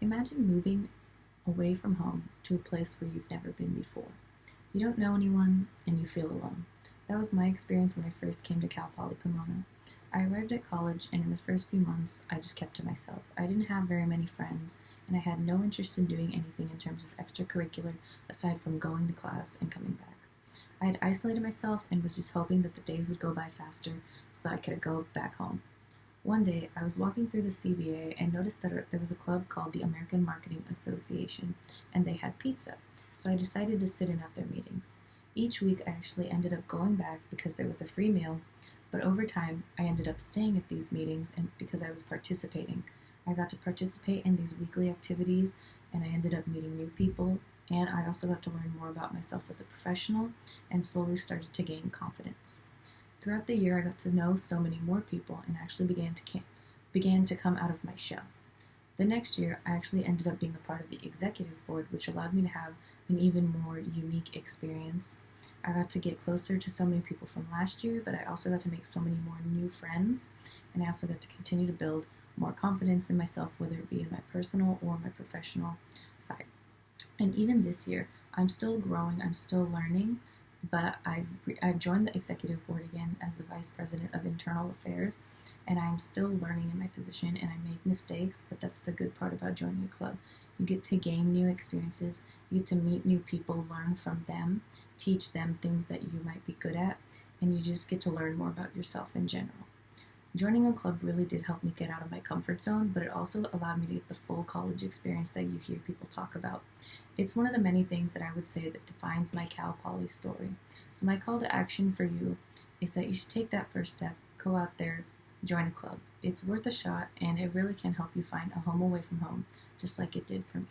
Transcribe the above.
Imagine moving away from home to a place where you've never been before. You don't know anyone and you feel alone. That was my experience when I first came to Cal Poly Pomona. I arrived at college, and in the first few months, I just kept to myself. I didn't have very many friends, and I had no interest in doing anything in terms of extracurricular aside from going to class and coming back. I had isolated myself and was just hoping that the days would go by faster so that I could go back home. One day, I was walking through the CBA and noticed that there was a club called the American Marketing Association, and they had pizza, so I decided to sit in at their meetings. Each week, I actually ended up going back because there was a free meal, but over time, I ended up staying at these meetings and because I was participating. I got to participate in these weekly activities, and I ended up meeting new people, and I also got to learn more about myself as a professional and slowly started to gain confidence. Throughout the year, I got to know so many more people and actually began to come out of my shell. The next year, I actually ended up being a part of the executive board, which allowed me to have an even more unique experience. I got to get closer to so many people from last year, but I also got to make so many more new friends, and I also got to continue to build more confidence in myself, whether it be in my personal or my professional side. And even this year, I'm still growing, I'm still learning, but I've joined the executive board again as the vice president of internal affairs, and I'm still learning in my position, and I make mistakes, but that's the good part about joining a club. You get to gain new experiences, you get to meet new people, learn from them, teach them things that you might be good at, and you just get to learn more about yourself in general. Joining a club really did help me get out of my comfort zone, but it also allowed me to get the full college experience that you hear people talk about. It's one of the many things that I would say that defines my Cal Poly story. So my call to action for you is that you should take that first step, go out there, join a club. It's worth a shot, and it really can help you find a home away from home, just like it did for me.